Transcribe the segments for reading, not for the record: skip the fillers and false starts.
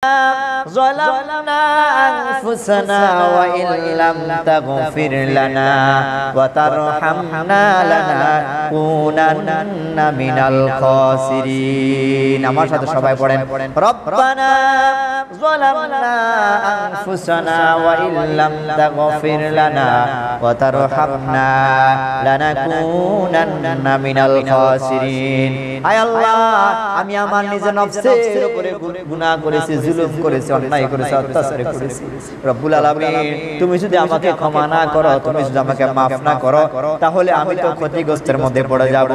ظلمنا أنفسنا وإن لم تغفر لنا وترحمنا لنكونن من الخاسرين আমার সাথে সবাই পড়েন ربنا ظلمنا أنفسنا وإن لم تغفر لنا وترحمنا لنكونن من الخاسرين আয় আল্লাহ আমি আমার নিজের নফসের উপরে গুনাহ করেছি জুলুম করেছি অন্যায় করেছি অত্যাচার করেছি রব্বুল আলামিন তুমি যদি আমাকে ক্ষমা না করো তুমি যদি আমাকে maaf না করো তাহলে আমি তো ক্ষতিগ্রস্তের মধ্যে পড়ে যাব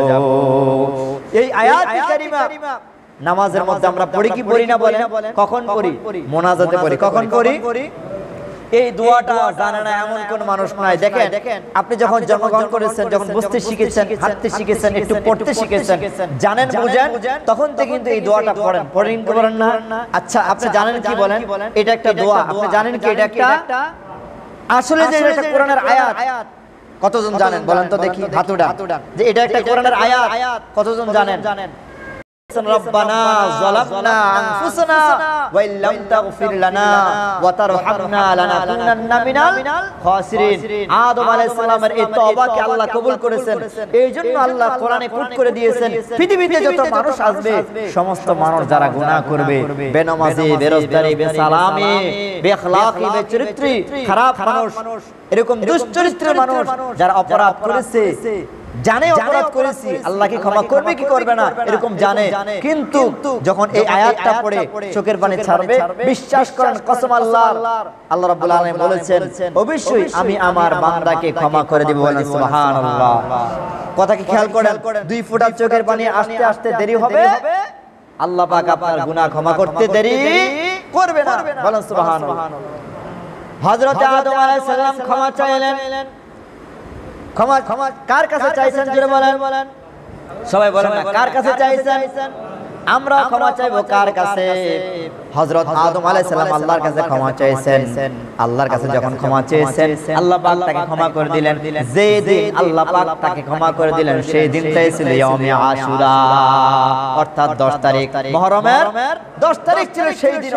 এই আয়াত কারিমা নামাজের মধ্যে আমরা পড়ি কি পড়ি না বলেন কখন পড়ি মোনাজাতে পড়ি কখন পড়ি এই দোয়াটা জানে না এমন কোন মানুষ নাই দেখেন আপনি যখন জন্মগ্রহণ করেছেন যখন বুঝতে শিখেছেন হাঁটতে শিখেছেন একটু পড়তে শিখেছেন জানেন বুঝেন তখন থেকে কিন্তু এই দোয়াটা পড়েন না আচ্ছা আপনি জানেন কি বলেন এটা একটা দোয়া আপনি জানেন কি এটা একটা আসলে যে এটা কোরআনের আয়াত কতজন জানেন বলেন তো দেখি হাত উঠান যে এটা একটা কোরআনের আয়াত কতজন জানেন ربنا ظلمنا أنفسنا وإن لم تغفر لنا وترحمنا لنكونن من الخاسرين আদম আলাইহিস সালামের এই তওবাকে আল্লাহ কবুল করেছেন এইজন্য আল্লাহ কোরআনে কোট করে দিয়েছেন পৃথিবীতে যত মানুষ আসবে সমস্ত মানুষ যারা গুনাহ করবে বেনামাজি বেরোজগারি বেসালামি বেখলাকি বেচরিত্রী খারাপ মানুষ এরকম দুশ্চরিত্রের মানুষ যারা অপরাধ করেছে জানে অপরাধ করেছি আল্লাহকে ক্ষমা করবে কি করবে না এরকম জানে কিন্তু যখন এই আয়াতটা পড়ে চোখের পানি ছাড়বে বিশ্বাস করেন কসম আল্লাহর আল্লাহ রাব্বুল আলামিন বলেছেন অবশ্যই আমি আমার বান্দাকে ক্ষমা করে দেব বলেন সুবহানাল্লাহ কথা কি খেয়াল করেন দুই ফোঁটা চোখের পানি আস্তে আস্তে দেরি হবে আল্লাহ পাক আপনার গুনাহ ক্ষমা করতে দেরি করবে না বলেন সুবহানাল্লাহ হযরত আদম আলাইহিস সালাম ক্ষমা চাইলেন ক্ষমা কার কাছে চাইছেন জোরে বলেন সবাই বলেন না কার কাছে চাইছেন আমরা ক্ষমা চাইবো কার কাছে হযরত আদম আলাইহিস সালাম আল্লাহর কাছে ক্ষমা চাইছেন আল্লাহর কাছে যখন ক্ষমা চেয়েছেন আল্লাহ পাক তাকে ক্ষমা করে দিলেন যে দিন আল্লাহ পাক তাকে ক্ষমা করে দিলেন সেই দিনটাই ছিল ইয়াউমে আশুরা অর্থাৎ 10 তারিখ মুহররমের 10 তারিখ ছিল সেই দিন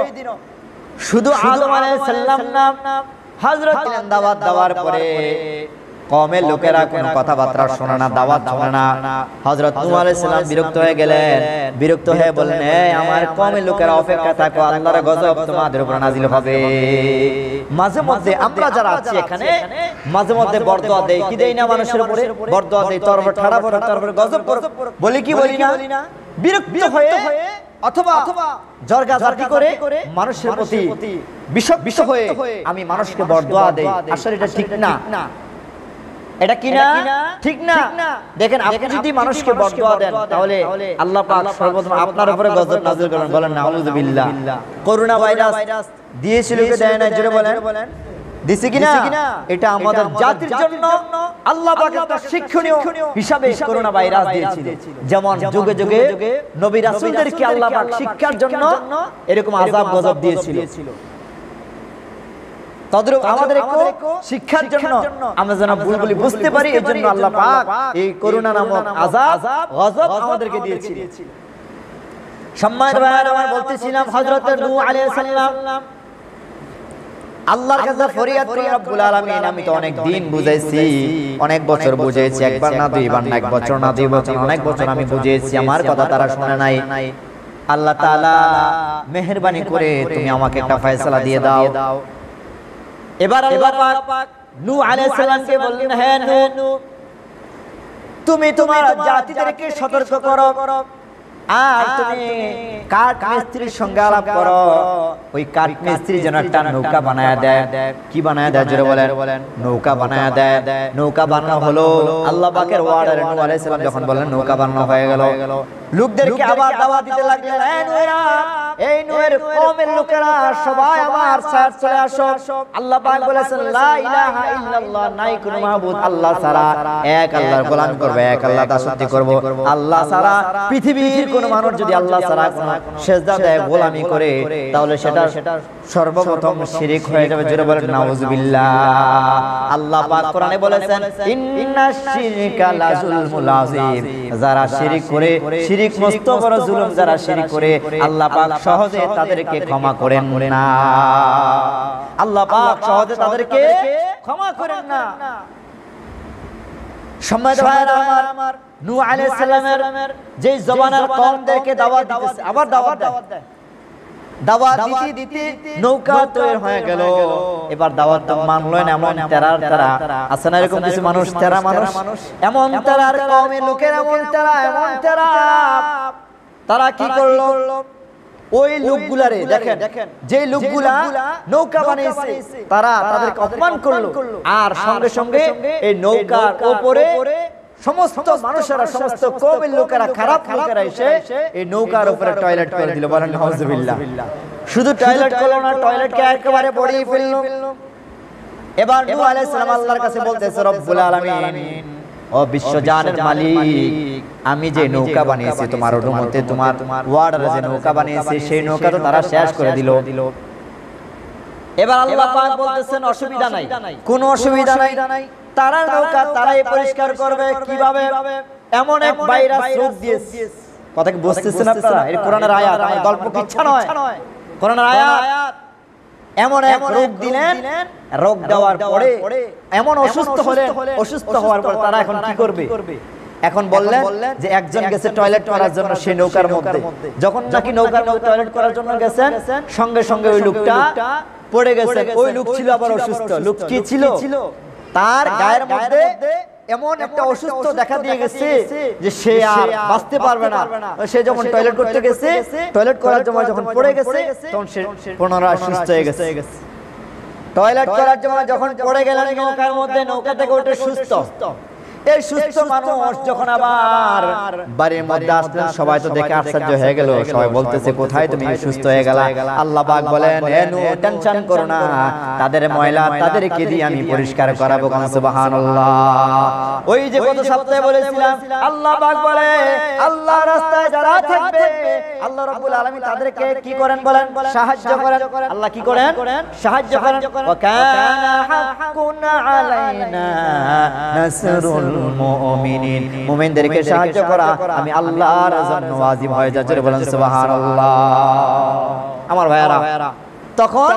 শুধু আদম আলাইহিস সালাম না হযরত দাওয়াত দেওয়ার পরে কওমের লোকেরা কোনো কথাবার্তা শোনে না দাওয়াত শোনে না হযরত নূহ আলাইহিস সালাম বিরক্ত হয়ে গেলেন বিরক্ত হয়ে বললেন এই আমার কওমের লোকেরা অপেক্ষা থাকো আল্লাহর গজব তোমাদের উপর নাজিল হবে মাঝে মধ্যে আমরা যারা আছি এখানে মাঝে মধ্যে বরদোয়া দেই কি দেই না মানুষের উপরে বরদোয়া দেই তোর উপর ঠাড়া পড়ে তোর উপর গজব পড়ে বলি কি বলি না বিরক্ত হয়ে অথবা জরগাজাতি করে মানুষের প্রতি বিষ হয়ে আমি মানুষকে বরদোয়া দেই আসলে এটা ঠিক না এটা কি না ঠিক না দেখেন আপনি যদি মানুষকে বরদোয়া দেন তাহলে আল্লাহ পাক সর্বপ্রথম আপনার উপরে গজব নাযিল করেন বলেন নাউযুবিল্লাহ করোনা ভাইরাস দিয়েছিল কি দেয় না জোরে বলেন দিছে কিনা এটা আমাদের জাতির জন্য আল্লাহ পাক একটা শিক্ষণীয় হিসাবে করোনা ভাইরাস দিয়েছিল যেমন যুগে যুগে নবী রাসূলদেরকে আল্লাহ পাক শিক্ষার জন্য এরকম আযাব গজব দিয়েছিল তদ্রূপ আমাদেরকে শিক্ষার জন্য আমরা যেন ভুলগুলি বুঝতে পারি এজন্য আল্লাহ পাক এই করোনা নামক আযাব গজব আমাদেরকে দিয়েছিল সম্মানিত ভাইরা আমার বলতেছিলাম হযরত নূহ আলাইহিস সালাম আল্লাহর কাছে ফরিয়াদ করে রব্বুল আলামিন আমি তো অনেক দিন বুঝাইছি অনেক বছর বুঝাইছি একবার না দুইবার না এক বছর না দুই বছর অনেক বছর আমি বুঝাইছি আমার কথা তারা শুনে নাই আল্লাহ তাআলা মেহেরবানি করে তুমি আমাকে একটা ফয়সালা দিয়ে দাও এবার আল্লাহ পাক নূহ আলাইহিস সালামকে বললেন হে নূহ তুমি তোমার জাতিদেরকে সতর্ক করো আর তুমি কাঠ মিস্ত্রির সঙ্গে আলাপ করো ওই কাঠ মিস্ত্রি যেন একটা নৌকা বানায় দেয় কি বানায় দেয় জোরে বলেন নৌকা বানায় দেয় নৌকা বানানো হলো আল্লাহ পাকের ওয়ার্ডারে নূহ আলাইহিস সালাম যখন বললেন নৌকা বানানো হয়ে গেল লোকদেরকে আবার দাওয়াত দিতে লাগলেন এই নূহের কওমের লোকেরা সবাই আমার সাথে চলে আসো আল্লাহ পাক বলেছেন লা ইলাহা ইল্লাল্লাহ নাই কোনো মাবুদ আল্লাহ ছাড়া এক আল্লাহর গোলামি করবে এক আল্লাহ দাসত্ব করব আল্লাহ ছাড়া পৃথিবীর কোন মানুষ যদি আল্লাহ ছাড়া কোনো সিজদা দেয় গোলামি করে তাহলে সেটা সর্বপ্রথম শিরক হয়ে যাবে জোরে বলেন নাউযুবিল্লাহ আল্লাহ পাক কোরআনে বলেছেন ইন্নাশ শিরকা লাযুলমুল আযীম যারা শিরক করে শিরিক মস্ত বড় জুলুম যারা শিরিক করে আল্লাহ পাক সহজে তাদেরকে ক্ষমা করেন না। আল্লাহ পাক সহজে তাদেরকে ক্ষমা করেন না। সম্মানিত ভাইরা আমার, নূহ আলাইহিস সালামের যে জমানার কওমদেরকে দাওয়াত দিতেছে, আবার দাওয়াত দেয়। দাওয়াত দিতে নৌকা তৈরি হয়ে গেল। এবার দাওয়াত তো মানলো না। এমন তারা আছে না এরকম কিছু মানুষ, তারা মানুষ এমন তারার কওমের লোকের এমন তারা তারা কি করলো, ওই লোকগুলারে দেখেন, যে লোকগুলা নৌকা বানিয়েছে তারা তাদেরকে অপমান করলো। আর সঙ্গে সঙ্গে এই নৌকার উপরে সমস্ত মানুষেরা, সমস্ত কওমের লোকেরা, খারাপ লোকেরা এসে এই নৌকার উপরে টয়লেট করে দিল। বলেন নাউজুবিল্লাহ। শুধু টয়লেট করলো না, টয়লেটকে একেবারে ভরিয়ে ফেললো। এবার নূহ আলাইহিস সালাম আল্লাহর কাছে বলতেছে, রব্বুল আলামিন, ও বিশ্বজানের মালিক, আমি যে নৌকা বানিয়েছি তোমার অনুমতে, তোমার ওয়ার্ডারে যে নৌকা বানিয়েছি সেই নৌকা তো তারা শেষ করে দিল। এবার আল্লাহ পাক বলতেছেন, অসুবিধা নাই, কোনো অসুবিধা নাই, তারা নৌকা তারাই পরিষ্কার করবে। কিভাবে? এমন এক ভাইরাস রোগ দিয়েছে। কথা কি বুঝতেছেন আপনারা? এই কোরআনের আয়াত, আমার গল্প কিচ্ছা নয়, কোরআনের আয়াত। এমন এক রোগ দিলেন, রোগ দেওয়ার পরে এমন অসুস্থ হলেন, অসুস্থ হওয়ার পর তারা এখন কি করবে? এখন বললেন যে একজন গেছে টয়লেট করার জন্য সেই নৌকার মধ্যে। যখন নাকি নৌকার মধ্যে টয়লেট করার জন্য গেছেন, সঙ্গে সঙ্গে ওই লোকটা পড়ে গেছে। ওই লোক ছিল আবার অসুস্থ। লোক কি ছিল? তার গায়ের মধ্যে এমন একটা অসুস্থ দেখা দিয়ে গেছে যে সে আর বাঁচতে পারবে না। সে যখন টয়লেট করতে গেছে, টয়লেট করার জন্য যখন পড়ে গেছে, তখন সে পুনরায় সুস্থ হয়ে গেছে। টয়লেট করার জন্য যখন পড়ে গেলেন নৌকার মধ্যে, নৌকা থেকে উঠে সুস্থ। এই সুস্থ মানুষ যখন আবার বাড়ির মধ্যে আসলেন, সবাই তো দেখে আশ্চর্য হয়ে গেল। সবাই বলতেছে, কোথায় তুমি সুস্থ হয়ে গেলা? আল্লাহ পাক বলেন, এ নূহ, টেনশন করো না, তাদের ময়লা তাদেরকে দিয়ে আমি পরিষ্কার করাবো। সুবহানাল্লাহ। ওই যে গত সপ্তাহে বলেছিলাম, আল্লাহ পাক বলে, আল্লাহ রাস্তায় যারা থাকবে আল্লাহ রাব্বুল আলামিন তাদেরকে কি করেন বলেন? সাহায্য করেন। আল্লাহ কি করেন? সাহায্য করেন। ওয়া কানা হাক্কুন আলাইনা নাসরুল মুমিনিন, মুমিনদেরকে সাহায্য করা আমি আল্লাহর জন্য ওয়াজিব হয়ে যাচ্ছে। বলেন সুবহানাল্লাহ। আমার ভাইয়ারা, তখন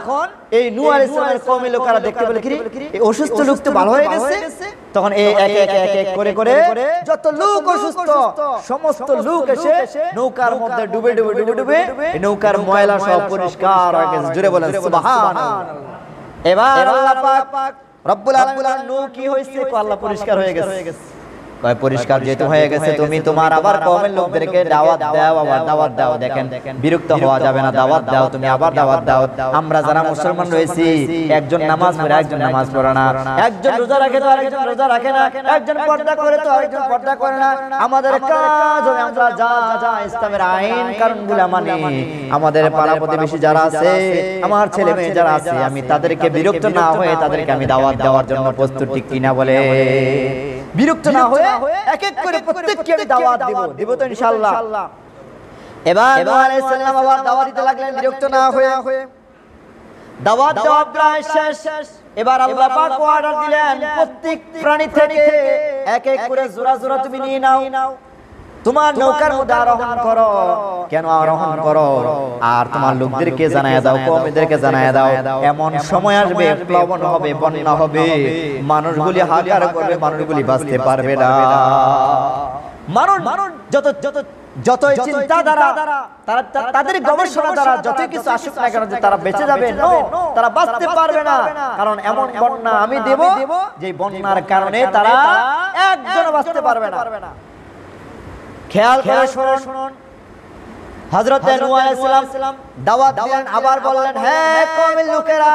এই নূহ আলাইহিস সালামের কওমের লোকেরা দেখতে পেল, কি এই অসুস্থ লোক তো ভালো হয়ে গেছে। তখন এই এক এক করে যত লোক অসুস্থ, সমস্ত লোক এসে নৌকার মধ্যে ডুবে এই নৌকার ময়লা সব পরিষ্কার হয়ে গেছে। জোরে বলেন সুবহানাল্লাহ। এবার আল্লাহ পাক রব্বুল আলামিন, নূহ কি হইছে? আল্লাহ পরিষ্কার হয়ে গেছে। কয় পরিষ্কার যেহেতু হয়ে গেছে, তুমি তোমার আবার কওমের লোকদেরকে দাওয়াত দাও, আবার দাওয়াত দাও। দেখেন, বিরক্ত হওয়া যাবে না, দাওয়াত দাও, তুমি আবার দাওয়াত দাও। আমরা যারা মুসলমান রয়েছি, একজন নামাজ পড়ে একজন নামাজ পড়ে না, একজন রোজা রাখে তো আরেকজন রোজা রাখে না, একজন পর্দা করে তো আরেকজন পর্দা করে না। আমাদের কাজ হবে আমরা যা যা ইসলামের আইন কারণগুলো মানি। আমাদের পাড়া প্রতিবেশী যারা আছে, আমার ছেলে মেয়ে যারা আছে, আমি তাদেরকে বিরক্ত না হয়ে তাদেরকে আমি দাওয়াত দেওয়ার জন্য প্রস্তুত, ঠিক কিনা বলে? বিরক্ত না হয়ে এক এক করে প্রত্যেককে আমি দাওয়াত দিব তো ইনশাআল্লাহ। এবার নূহ আলাইহিস সালাম আবার দাওয়াত দিতে লাগলেন, বিরক্ত না হয়ে। দাওয়াত দেওয়া প্রায় শেষ। এবার আল্লাহ পাক অর্ডার দিলেন, প্রত্যেক প্রাণী থেকে এক এক করে জোড়া তুমি নিয়ে নাও, তোমার নৌকার মধ্যে আরোহণ করো। কেন আরোহণ করো? আর তোমার লোকদেরকে জানায় দাও, কওমেদেরকে জানায় দাও, এমন সময় আসবে, প্লাবন হবে, বন্যা হবে, মানুষগুলি হাহাকার করবে, মানুষগুলি বাঁচতে পারবে না। মানুষ যতই চিন্তা দ্বারা, তাদের গবেষণা দ্বারা যতই কিছু আসুক না কেন, যে তারা বেঁচে যাবে, তারা বাঁচতে পারবে না। কারণ এমন বন্যা আমি দেব যে বন্যার কারণে তারা একজনও বাঁচতে পারবে না। খেয়াল করে শুনুন, হযরত নূহ আলাইহিস সালাম দাওয়াত দিলেন, আবার বললেন, হে কওমের লোকেরা,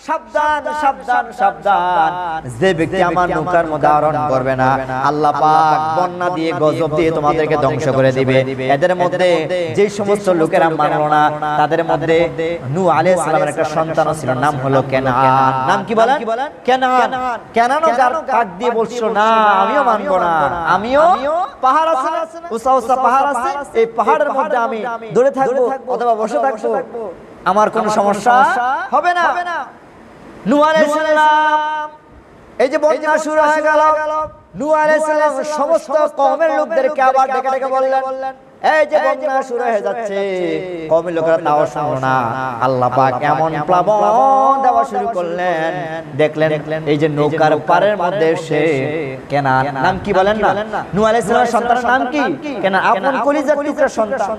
সাবধান সাবধান সাবধান, যে ব্যক্তি আমার নৌকার মধ্যে আরোহণ করবে না, আল্লাহ পাক বন্যা দিয়ে, গজব দিয়ে তোমাদেরকে ধ্বংস করে দিবে। এদের মধ্যে যে সমস্ত লোকেরা মানল না, তাদের মধ্যে নূহ আলাইহিস সালামের একটা সন্তান ছিল, নাম হলো কেনান। নাম কি বলেন? কেনান। কেনানও যার কাক দিয়ে বলছিল, না আমিও মানবো না, আমিও পাহাড় আছে, উঁচা উঁচা পাহাড় আছে, এই পাহাড়ের মধ্যে আমি দৌড়ে থাকবো অথবা বসে থাকবো, আমার কোনো সমস্যা হবে না। নূহ আলাইহিস সালাম এই যে বন্যা শুরু হয়ে গেল, নূহ আলাইহিস সালাম সমস্ত কওমের লোকদেরকে আবার ডেকে ডেকে বললেন, এই যে বন্যা শুরু হয়ে যাচ্ছে, কওমের লোকেরা তাও শুনলো না। আল্লাহ পাক এমন প্লাবন দেওয়া শুরু করলেন, দেখলেন এই যে নৌকার পারের মধ্যে সে কেনান, নাম কি বলেন না, নূহ আলাইহিস সালামের সন্তানের নাম কি? কেনান, আপন কলিজার টুকরা সন্তান।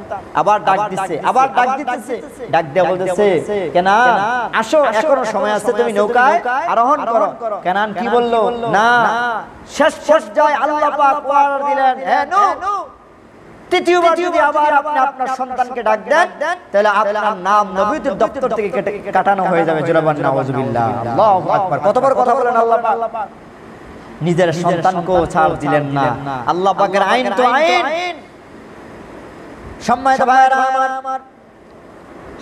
আবার ডাক দিচ্ছে, আবার ডাক দিতেছে, ডাক দিয়ে বলতেছে, কেনান আসো, এখনো সময় আছে, তুমি নৌকায় আরোহণ করো। কেনান কি বললো? না। শেষ পর্যায়ে আল্লাহ পাক অর্ডার দিলেন, হ্যাঁ নূহ, তৃতীয়বার যদি আবার আপনি আপনার সন্তানকে ডাক দেন, তাহলে আপনার নাম নবুয়তের দপ্তর থেকে কাটানো হয়ে যাবে। জোরাবান নাউযুবিল্লাহ, আল্লাহু আকবার। কত বড় কথা বলেন আল্লাহ পাক। নিজের সন্তানকেও ছাড় দিলেন না। আল্লাহ পাকের আইন তো আইন। সম্মানিত ভাইরা আমার,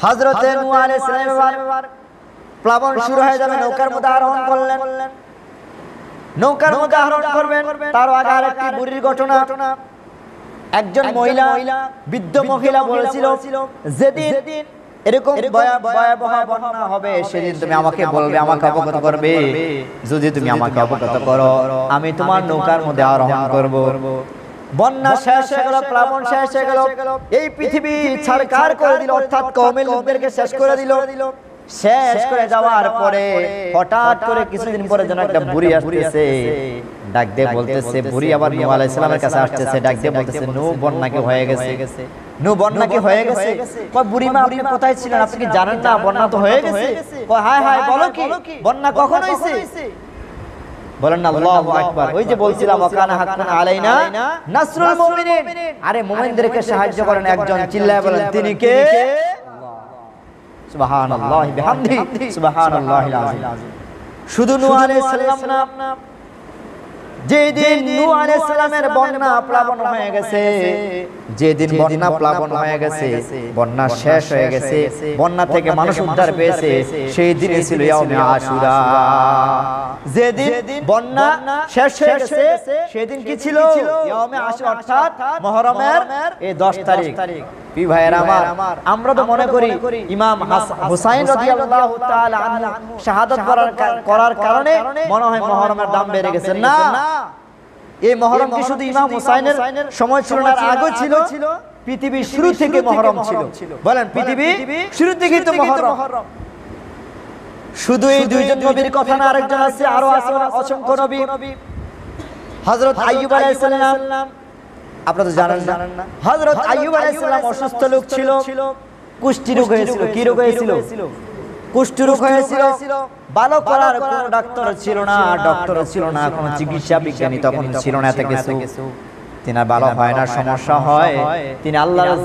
হযরতে নূহ আলাইহিস সালাম প্লাবন শুরু হয়ে যাবে, নৌকার মধ্যে আরোহণ করলেন। নৌকার মধ্যে আরোহণ করবেন, তার আগে আরেকটি বুড়ির ঘটনা। একজন মহিলা, বৃদ্ধ মহিলা বলেছিল, যেদিন এরকম ভয়াবহ বন্যা হবে সেদিন তুমি আমাকে বলবে, আমাকে অবগত করবে। যদি তুমি আমাকে অবগত করো, আমি তোমার নৌকার মধ্যে আরোহণ করব। বন্যা শেষ হয়ে গেল, প্লাবন শেষ হয়ে গেল, এই পৃথিবী ছারখার করে দিল, অর্থাৎ কওমের লোকদেরকে শেষ করে দিল। শেষ করে যাওয়ার পরে হঠাৎ করে কিছুদিন পরে যেন একটা বুড়ি আসতেছে, ডাক দিয়ে বলতেছে, বুড়ি আবার নূহ আলাইহিস সালামের কাছে আসতেছে, ডাক দিয়ে বলতেছে, নূহ বন্যা কি হয়ে গেছে? নূহ বন্যা কি হয়ে গেছে? কয় বুড়ি মা, আপনি কোথায় ছিলেন? আপনি কি জানেন না বন্যা তো হয়ে গেছে? কয় হায় হায়, বলো কি, বন্যা কখন হইছে? বলেন না আল্লাহু আকবার। ওই যে বলছিলাম, ওয়াকানা হাক্কান আলাইনা নাসরুল মুমিনিন। আরে মুমিনদেরকে সাহায্য করেন একজন, চিল্লায় বলেন তিনি কে? সুবহানাল্লাহি বিহামদিহি, সুবহানাল্লাহিল আযীম। শুধু নূহ আলাইহিস সালাম না, যেদিন নূহ আলাইহিস সালামের বন্যা প্লাবন হয়ে গেছে, যেদিন বন্যা প্লাবন হয়ে গেছে, বন্যা শেষ হয়ে গেছে, বন্যা থেকে মানুষ উদ্ধার পেয়েছে, সেই দিনই ছিল ইয়াউমে আশুরা। যেদিন বন্যা শেষ হয়ে গেছে সেদিন কি ছিল? ইয়াউমে আশুরা, অর্থাৎ মুহররমের এই 10 তারিখ। ভাইয়েরা আমার, আমরা তো মনে করি ইমাম হুসাইন রাদিয়াল্লাহু তাআলা আনহু শাহাদাত করার কারণে মনে হয় মুহররমের দাম বেড়ে গেছে। না, এই মুহররম কি শুধু ইমাম হুসাইনের সময় ছিল না, আগে ছিল। পৃথিবীর শুরু থেকে মুহররম ছিল। বলেন, পৃথিবী শুরু থেকেই তো মুহররম। শুধু এই দুইজন নবীর কথা না, আরেকজন আছে, আরো আছে অসংখ্য নবী। হযরত আইয়ুব আলাইহিস সালাম, আপনারা তো জানেন না, হযরত আইয়ুব আলাইহিস সালাম অসুস্থ লোক ছিল, কুষ্ঠ রোগ হয়েছিল। কি রোগ হয়েছিল? কুষ্ঠ রোগ হয়েছিল। ভালো করার কোনো ডাক্তার ছিল না, কোনো চিকিৎসা বিজ্ঞানী তখন ছিল না, এত কিছু। তিনি ভালো হয় না, সমস্যা হয়, তিনি আল্লাহর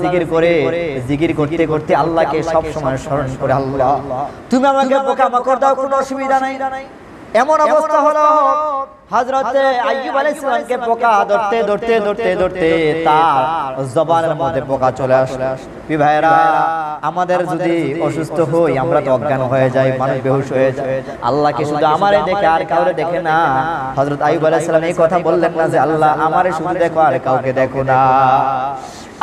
জিকির করতে করতে আল্লাহকে সব সময় স্মরণ করে, আল্লাহ তুমি আমাকে পোকামাকড় দাও, কোনো অসুবিধা নাই। এমন অবস্থা হলো, হযরতে আইয়ুব আলাইহিস সালামকে পোকা ধরতে তার জবানের মধ্যে পোকা চলে আসে। ভাইরা, আমাদের যদি অসুস্থ হই, আমরা তো অজ্ঞান হয়ে যাই, মানুষ বেহুশ হয়ে যায়। আল্লাহকে শুধু আমারে দেখে, আর কাউরে দেখে না। হযরত আইয়ুব আলাইহিস সালাম এই কথা বললেন না যে আল্লাহ আমারে শুধু দেখো, আর কাউকে দেখো না।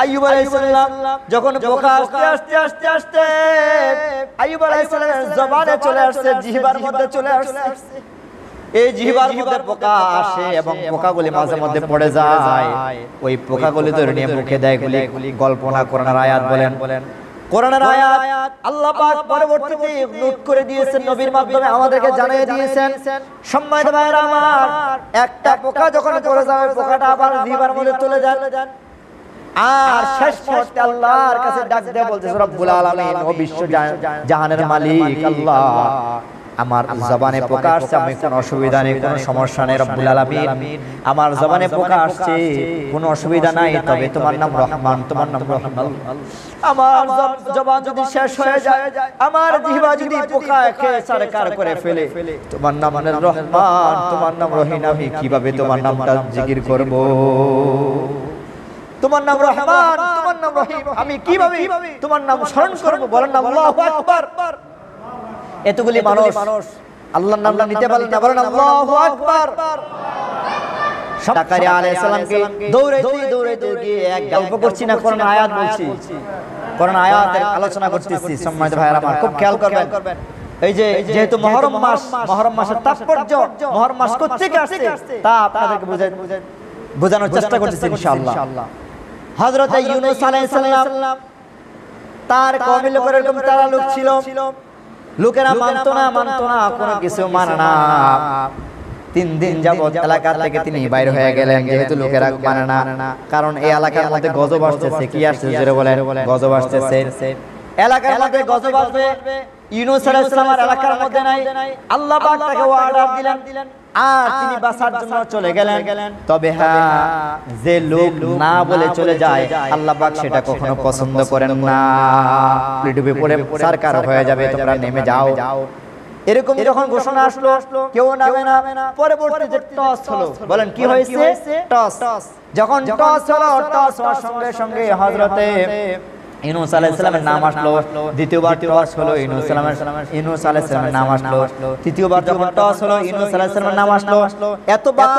আইয়ুব আলাইহিস সালাম যখন পোকা আস্তে আইয়ুব আলাইহিস সালামের জবানে চলে আসছে, জিহ্বার মধ্যে চলে আসছে, এই জিহ্বার মধ্যে পোকা আসে এবং পোকাগুলি মাঝে মধ্যে পড়ে যায়। ওই পোকাগুলি ধরে নিয়ে মুখে দেয়। কল্পনা কোরআনের আয়াত বলেন, কোরআনের আয়াত আল্লাহ পাক পরবর্তীতে নোট করে দিয়েছেন, নবীর মাধ্যমে আমাদেরকে জানিয়ে দিয়েছেন। সম্মানিত ভাইরা আমার, একটা পোকা যখন পড়ে যায়, পোকাটা আবার জিহ্বার মধ্যে চলে যায়, আর শেষ মুহূর্তে আল্লাহর কাছে ডাক দিয়ে বলতেছে, রব্বুল আলামিন, ও বিশ্ব জাহানের মালিক আল্লাহ, আমার জবানে পোকা আসছে, আমি কোনো অসুবিধা নেই, কোনো সমস্যা নেই রব্বুল আলামিন, আমার জবানে পোকা আসছে, কোনো অসুবিধা নাই, তবে তোমার নাম রহমান, তোমার নাম রহিম। আমার জবান যদি শেষ হয়ে যায়, আমার জিহ্বা যদি পোকা খেয়ে সারকার করে ফেলে, তোমার নাম রহমান, তোমার নাম রহিম, আমি কিভাবে তোমার নামটা জিকির করব? তোমার নাম রহমান, তোমার নাম রহিম, আমি কিভাবে তোমার নাম স্মরণ করব? বলেন না আল্লাহু আকবার। এতগুলি মানুষ আল্লাহর নামটা নিতে পারলেন না, বলেন আল্লাহু আকবার। জাকারিয়া আলাইহিস সালামকে দৌড়াইতে গিয়ে এক গল্প করছি না, কোরআন আয়াত বলছি, কোরআন আয়াতের আলোচনা করতেছি। সম্মানিত ভাইরা আমার, খুব খেয়াল করবেন। এই যে যেহেতু মুহররম মাসের তাৎপর্য, মুহররম মাস কোত্থেকে আসছে তা আপনাদেরকে বোঝানোর চেষ্টা করতেছি ইনশাআল্লাহ। হযরত ইউনূস আলাইহিস সালাম তার কওমের লোকের এরকম তারা লোক ছিল, লোকেরা মানতো না কোনো কিছু মানে না। 3 দিন যাবত এলাকা থেকে তিনি বাইরে হয়ে গেলেন, যেহেতু লোকেরা মানে না, কারণ এই এলাকার মধ্যে গজব আসতেছে। কি আসতেছে জোরে বলেন? গজব আসতেছে। এলাকার মধ্যে গজব আসবে, ইউনূস আলাইহিস সালামের এলাকার মধ্যে নাই। আল্লাহ পাক তাকে অর্ডার দিলেন আর তিনি বাঁচার জন্য চলে গেলেন। তবে হ্যাঁ, যে লোক না বলে চলে যায় আল্লাহ পাক সেটা কখনো পছন্দ করেন না। ডুবে পড়ে সরকার হয়ে যাবে, তোমরা নেমে যাও, এরকম যখন ঘোষণা আসলো কেউ নামে না। পরবর্তীতে টস হলো, বলেন কি হয়েছে? টস। যখন টস হলো, টস হওয়ার সঙ্গে সঙ্গে হযরতে ইউনূস আলাইহিস সালামের নাম আসলো। দ্বিতীয়বার টস হলো, ইউনূস আলাইহিস সালামের নাম আসলো। তৃতীয়বার যখন টস হলো, ইউনূস আলাইহিস সালামের নাম আসলো। এতবার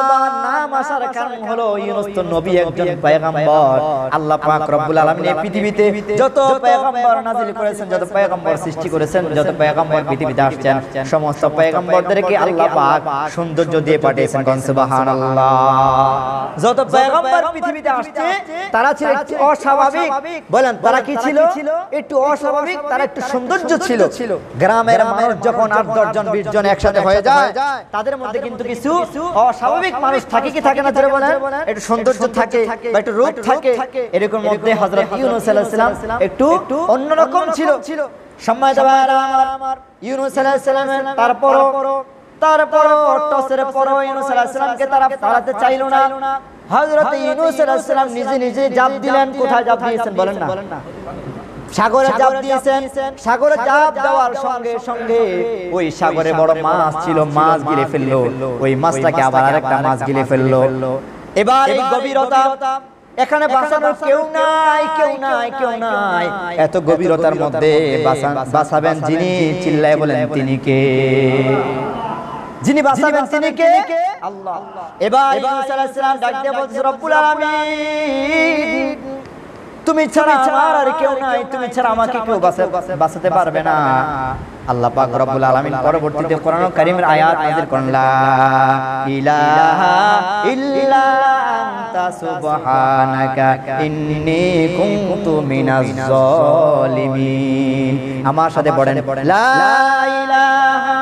নাম আসার কারণ হলো ইউনূস তো নবী, একজন পয়গম্বর। আল্লাহ পাক রব্বুল আলামিন এই পৃথিবীতে যত পয়গম্বর নাযিল করেছেন, যত পয়গম্বর সৃষ্টি করেছেন, যত পয়গম্বর পৃথিবীতে আসছেন, সমস্ত পয়গম্বরদেরকে আল্লাহ পাক সৌন্দর্য দিয়ে পাঠিয়েছেন। কোন সুবহানাল্লাহ। যত পয়গম্বর পৃথিবীতে আসছে তারা ছিল একটু অস্বাভাবিক। বলেন তারা কি ছিল? একটু অস্বাভাবিক, তারা একটু সৌন্দর্য ছিল। গ্রামের মানুষ যখন 8-10 জন 20 জন একসাথে হয়ে যায়, তাদের মধ্যে কিন্তু কিছু অস্বাভাবিক মানুষ থাকে কি থাকে না? জোরে বলেন। একটু সৌন্দর্য থাকে বা একটু রূপ থাকে। এরকম মধ্যে হযরত ইউনূস আলাইহিস সালাম একটু অন্যরকম ছিল। সম্মানিত ভাইরা আমার, ইউনূস আলাইহিস সালামের তারপর টসের পর ইউনূস আলাইহিস সালামকে তারা পালাতে চাইলো না। হযরত ইউনূস আলাইহিস সালাম নিজে জাপ দিলেন। কোথায় জাপ দিয়েছেন বলেন না? সাগরে জাপ দিয়েছেন। সাগরে জাপ দেওয়ার সঙ্গে সঙ্গে ওই সাগরে বড় মাছ ছিল, মাছ গিলে ফেললো। ওই মাছটাকে আবার আরেকটা মাছ গিলে ফেললো। এবার এই গভীরতা, এখানে বাঁচানোর কেউ নাই। এত গভীরতার মধ্যে বাঁচাবেন যিনি, চিল্লায় বলেন তিনি কে? যিনি বাঁচাবেন তিনি কে? আল্লাহ। এবার ইউনূস আলাইহিস সালাম ডাক দিয়ে বলছে, রব্বুল আলামিন তুমি ছাড়া আমার আর কেউ নাই, তুমি ছাড়া আমাকে কেউ বাঁচাতে পারবে না। আল্লাহ পাক রব্বুল আলামিন পরবর্তীতে কোরআন কারীমের আয়াত নাযিল করেন, লা ইলাহা ইল্লা আনতা সুবহানাকা ইন্নী কুনতু মিনাজ জালিমিন। আমার সাথে পড়েন, লা ইলাহা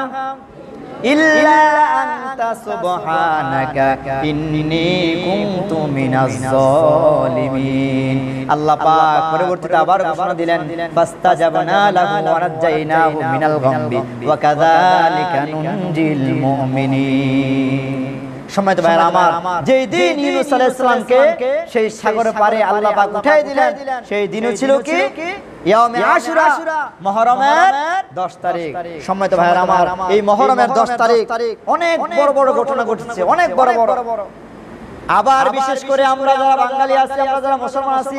ইল্লা আনতা সুবহানাকা ইন্নী কুনতু মিনাজ জালিমিন। আল্লাহ পাক পরবর্তীতে আবার ঘোষণা দিলেন, ফাস্তাজাবনা লাহু ওয়া নাজাইনাহু মিনাল গামবি ওয়া কাযালিকা নুনজিল মুমিনিন। সম্মানিত ভাইরা আমার, যেই দিন ইউনূস আলাইহিস সালামকে সেই সাগরের পারে আল্লাহ পাক উঠাই দিলেন, সেই দিনও ছিল কি? ইয়াউমে আশুরা, মুহররমের 10 তারিখ। সম্মানিত ভাইরা আমার, এই মুহররমের 10 তারিখ অনেক বড় বড় ঘটনা ঘটেছে, অনেক বড় বড়। আবার বিশেষ করে আমরা যারা বাঙালি আছি, আমরা যারা মুসলমান আছি,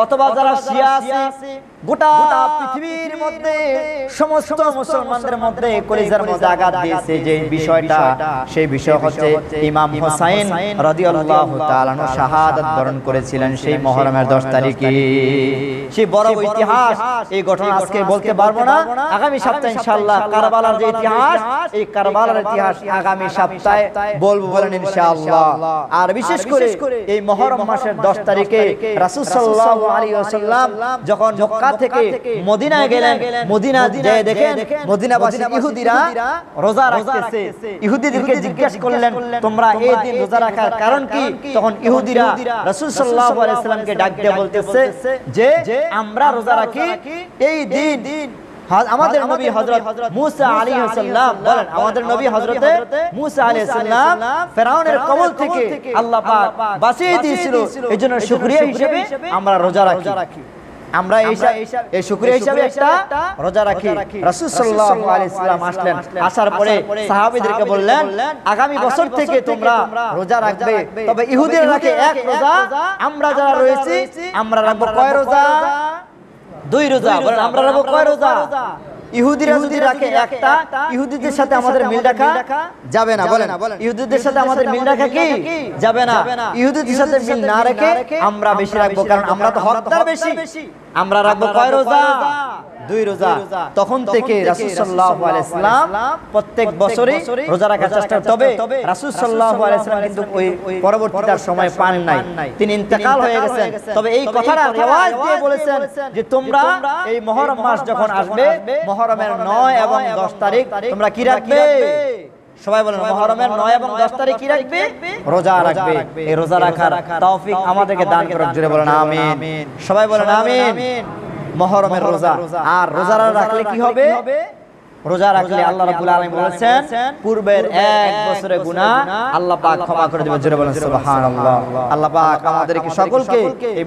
অথবা যারা শিয়া আছি, গোটা পৃথিবীর মধ্যে সমস্ত মুসলমানদের মধ্যে কলিজার মধ্যে আঘাত দিয়েছে যে বিষয়টা, সেই বিষয় হচ্ছে ইমাম হুসাইন রাদিয়াল্লাহু তাআলা আনহু শাহাদাত বরণ করেছিলেন সেই মুহররমের 10 তারিখে। সেই বড় ইতিহাস, এই ঘটনা আজকে বলতে পারবো না, আগামী সপ্তাহে ইনশাআল্লাহ কারবালার যে ইতিহাস, এই কারবালার ইতিহাস আগামী সপ্তাহে বলবো বলেন ইনশাআল্লাহ। আর বিশেষ করে এই মুহররম মাসের 10 তারিখে রাসূল সাল্লাল্লাহু আলাইহি ওয়াসাল্লাম যখন মক্কা থেকে মদিনায় গেলেন, মদিনা যেয়ে দেখেন মদিনাবাসী ইহুদিরা রোজা রাখতেছে। ইহুদিদেরকে জিজ্ঞাসা করলেন, তোমরা এই দিন রোজা রাখার কারণ কি? তখন ইহুদিরা রাসূল সাল্লাল্লাহু আলাইহি ওয়াসাল্লামকে ডাক দিয়ে বলতেছে যে আমরা রোজা রাখি এই দিন আমাদের নবী হযরত মূসা আলাইহিস সালাম, বলেন আমাদের নবী হযরতে মূসা আলাইহিস সালাম ফেরাউনের কবল থেকে আল্লাহ পাক বাঁচিয়ে দিয়েছিল, এজন্য শুকরিয়া হিসেবে আমরা রোজা রাখি। আমরা এই শুকরিয়া হিসেবে একটা রোজা রাখি। রাসূল সাল্লাল্লাহু আলাইহি ওয়াসাল্লাম আসলেন, আসার পরে সাহাবীদেরকে বললেন, আগামী বছর থেকে তোমরা রোজা রাখবে, তবে ইহুদিরা রাখে এক রোজা, আমরা যারা রয়েছি আমরা রাখবো কয় রোজা? 2 রোজা। বলেন আমরা রাখবো কয় রোজা? ইহুদিরা যদি রাখে একটা, ইহুদিদের সাথে আমাদের মিল রাখা যাবে না। বলেন ইহুদিদের সাথে আমাদের মিল রাখা কি যাবে না? ইহুদিদের সাথে মিল না রেখে আমরা বেশি রাখবো, কারণ আমরা তো হকদার বেশি। আমরা রাখবো কয় রোজা? 2 রোজা, তখন থেকে রাসূল সাল্লাল্লাহু আলাইহি সাল্লাম প্রত্যেক বছরই রোজা রাখার চেষ্টা, তবে রাসূল সাল্লাল্লাহু আলাইহি সাল্লাম কিন্তু ওই পরবর্তীতে সময় পান নাই, তিনি ইন্তেকাল হয়ে গেছেন। তবে এই কথাটা রিওয়ায়াত দিয়ে বলেছেন যে তোমরা এই মুহররম মাস যখন আসবে, মুহররমের 9 এবং 10 তারিখ তোমরা কি রাখবে? সবাই বলেন মুহররমের 9 এবং 10 তারিখ কি রাখবে? রোজা রাখবে। এই রোজা রাখার তৌফিক আমাদেরকে দান করুন, জোরে বলেন আমিন। সবাই বলেন আমিন। মুহররমের রোজা, আর রোজা রাখলে কি হবে? রোজা রাখলে আল্লাহ রাব্বুল আলামিন বলেছেন পূর্বের 1 বছরের গুনাহ আল্লাহ পাক ক্ষমা করে দিবেন, জোরে বলেন সুবহানাল্লাহ। আল্লাহ পাক আমাদেরকে সকলকে এই